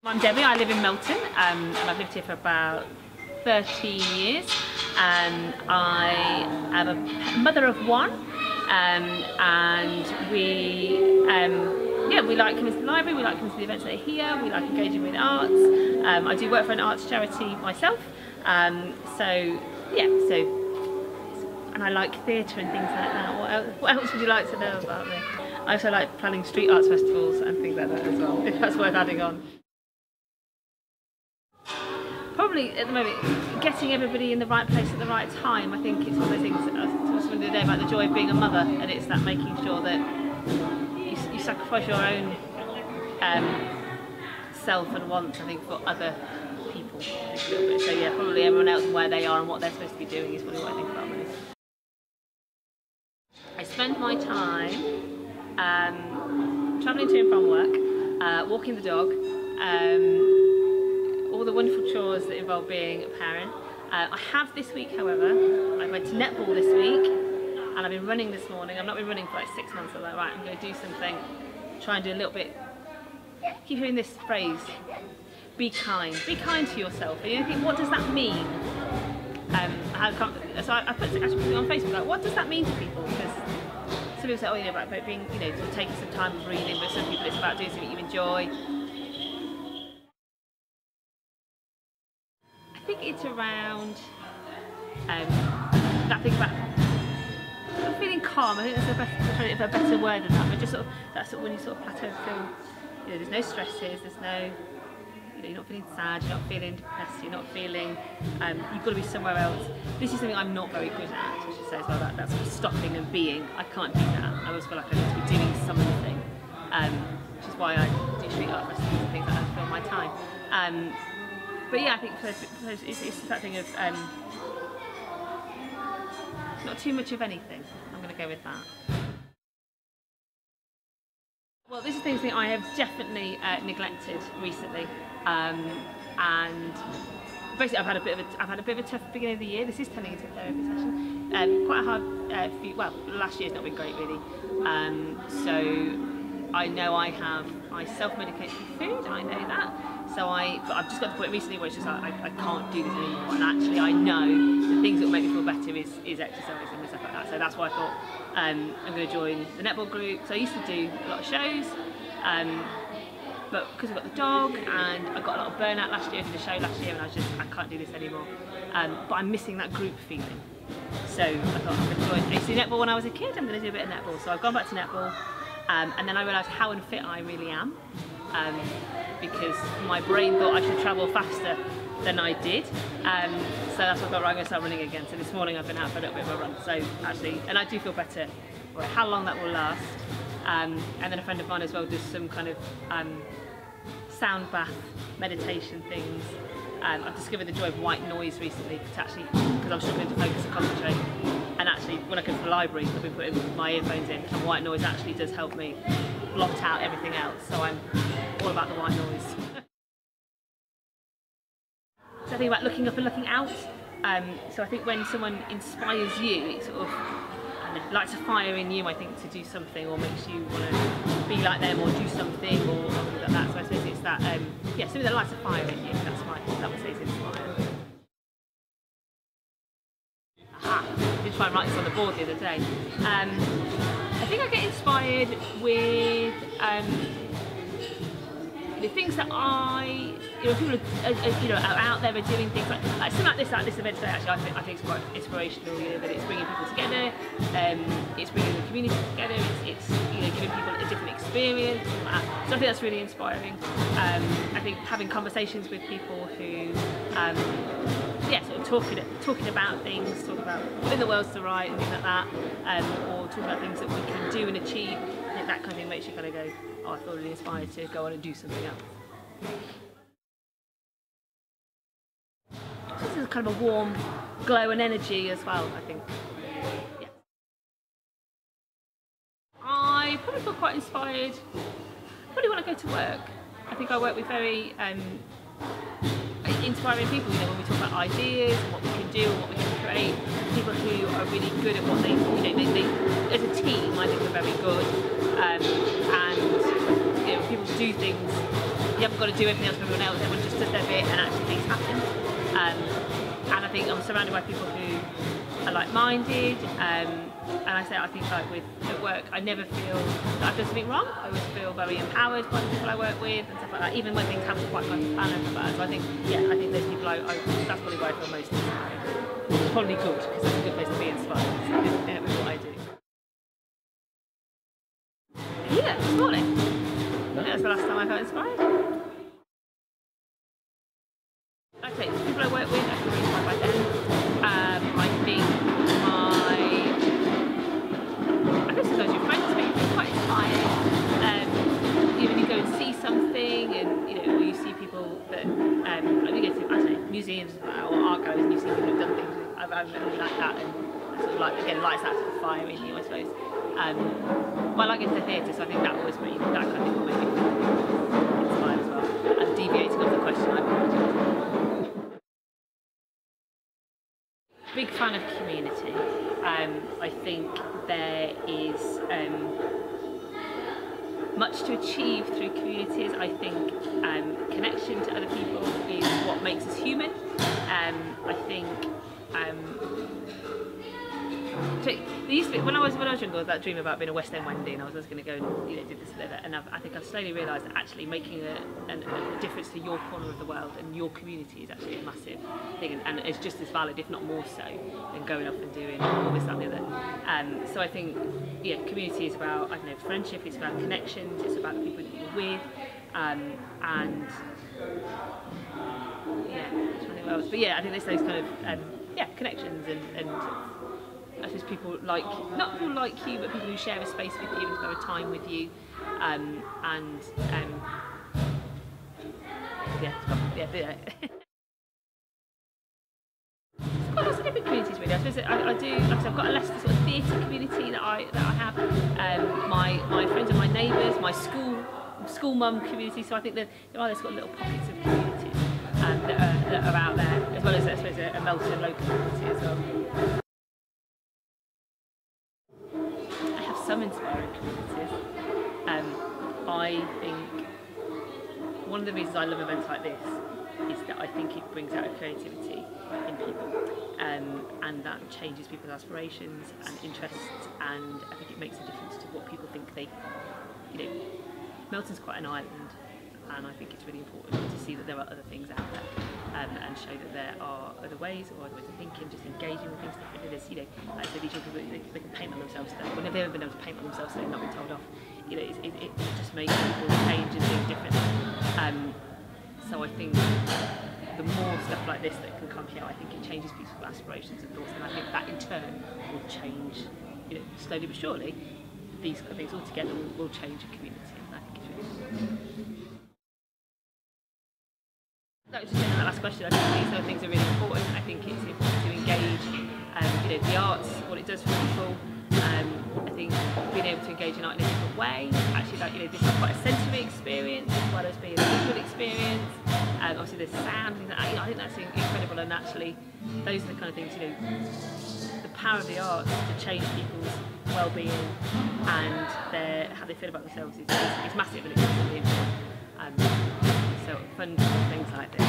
I'm Debbie, I live in Melton and I've lived here for about 13 years. I am a mother of one and we like coming to the library, we like coming to the events that are here, we like engaging with arts. I do work for an arts charity myself, and I like theatre and things like that. What else would you like to know about me? I also like planning street arts festivals and things like that as well, if that's worth adding on. Probably at the moment, getting everybody in the right place at the right time. I think it's one of those things that I was talking to someone the other day about the joy of being a mother, and it's that making sure that you sacrifice your own self and wants, I think, for other people. So yeah, probably everyone else and where they are and what they're supposed to be doing is probably what I think about most. I spend my time travelling to and from work, walking the dog, all the wonderful chores that involve being a parent. I have this week, however, I went to netball this week and I've been running this morning. I've not been running for like 6 months. I was like, right, I'm going to do something, try and do a little bit. Keep hearing this phrase, be kind to yourself. And you think, what does that mean? So I put something on Facebook, like, what does that mean to people? Because some people say, oh, about being, sort of taking some time and breathing, but some people it's about doing something you enjoy. I think it's around that thing about feeling calm. I think there's a better word than that, but just that's when you sort of plateau and feel, there's no stresses, there's no, you're not feeling sad, you're not feeling depressed, you're not feeling, you've got to be somewhere else. This is something I'm not very good at, I should say as well, that sort of stopping and being. I can't do that. I always feel like I need to be doing something, which is why I do street art festivals and things like that to fill my time. But yeah, I think it's that thing of not too much of anything. I'm going to go with that. Well, this is something I have definitely neglected recently, and basically I've had a bit of a tough beginning of the year. This is turning into a therapy session. Quite a hard last year's not been great really. So I know I self-medicate through food, and I know that. But I've just got to the point recently where it's just like, I can't do this anymore, and actually I know the things that will make me feel better is exercise and stuff like that. So that's why I thought I'm going to join the netball group. So I used to do a lot of shows, but because I've got the dog and I got a lot of burnout last year, I did a show last year and I can't do this anymore. But I'm missing that group feeling. So I thought I'm going to join. I used to do netball when I was a kid, I'm going to do a bit of netball. So I've gone back to netball, and then I realised how unfit I really am. Because my brain thought I should travel faster than I did, so that's why I thought, right, I'm going to start running again. So this morning I've been out for a little bit of a run, so actually, and I do feel better. How long that will last, and then a friend of mine as well does some kind of sound bath meditation things. I've discovered the joy of white noise recently, because I'm struggling to focus and concentrate, and actually when I go to the library I've been putting my earphones in, and white noise actually does help me blot out everything else, so I'm all about the white noise. So I think about looking up and looking out, so I think when someone inspires you, it sort of lights a fire in you, I think, to do something, or makes you want to be like them or do something or something like that. So I suppose it's that, something that lights a fire in you. That would say it's inspired. Aha! I did try and write this on the board the other day. I think I get inspired with the things that people are out there are doing things like something like this event today. Actually, I think it's quite inspirational. That it's bringing people together, it's bringing the community together, it's giving people a different experience. So I think that's really inspiring. I think having conversations with people who, sort of talking about things, talking about putting the world to right and things like that, or talking about things that we can do and achieve. I think that kind of thing makes you kind of go, oh, I feel really inspired to go on and do something else. This is kind of a warm glow and energy as well, I think. Yeah. I probably feel quite inspired. Probably when I go to work. I think I work with very inspiring people. When we talk about ideas and what we can do and what we can create, people who are really good at what they as a team, I think we're very good, and people do things you haven't got to do everything else for everyone else. Everyone just does their bit and actually things happen. And I think I'm surrounded by people who are like-minded. And I think like at work, I never feel that I've done something wrong. I always feel very empowered by the people I work with and stuff like that, even when things haven't quite gone to plan and stuff like that. So I think, yeah, I think those people, that's probably why I feel most inspired. It's probably good, because it's a good place to be inspired with what I do. Yeah, this morning. I think that's the last time I felt inspired. Like I say, the people I work with, I feel really inspired by them. I think sometimes your friends make you feel quite inspired. Even you go and see something, and or you see people that like you go to, I don't know, museums or art galleries, and you see people who've done things I've really like that, and sort of like again lights that sort of fire in you, I suppose. Well, I go to the theatre, so I think that was really that kind of thing made me inspired as well. And deviating off the question, big fan of community. I think there is much to achieve through communities. I think connection to other people is what makes us human. I think when I was younger, that dream about being a West End Wendy, and I was going to go and do this and that. And I think I've slowly realised that actually making a difference to your corner of the world and your community is actually a massive thing, and it's just as valid, if not more so, than going off and doing all this, that, and the other. So I think, yeah, community is about, I don't know, friendship. It's about connections. It's about the people that you're with, and yeah, I'm trying to think what else. But yeah, I think there's those kind of connections and I suppose people like, not people like you, but people who share a space with you and spend time with you, Quite lots of different communities really. I suppose I do, like I said, I've got a Leicester sort of theatre community that I have. My friends and my neighbours, my school mum community. So I think that there are those sort of little pockets of communities that are out there, as well as I suppose a Melton local community as well. I have some inspiring communities. I think one of the reasons I love events like this is that I think it brings out a creativity in people, and that changes people's aspirations and interests, and I think it makes a difference to what people think they, Melton's quite an island, and I think it's really important to see that there are other things out there, and show that there are other ways or other ways of thinking, just engaging with things differently. There's, like I said, these people, they can paint on themselves today. Well, they've never been able to paint on themselves, so they've not been told off. It just makes people change and think differently. So I think the more stuff like this that can come here, I think it changes people's aspirations and thoughts, and I think that in turn will change, slowly but surely, these kind of things all together will change a community. I think it's really important. That was just in that last question. I think these other things are really important. I think it's important to engage, the arts, what it does for people. I think being able to engage in art in a different way. Actually, this is quite a sensory experience as well as being a visual experience. Obviously, there's sound. I think that's incredible, and actually, those are the kind of things. The power of the arts to change people's well-being and how they feel about themselves is massive, and it's really important. So fun things like this.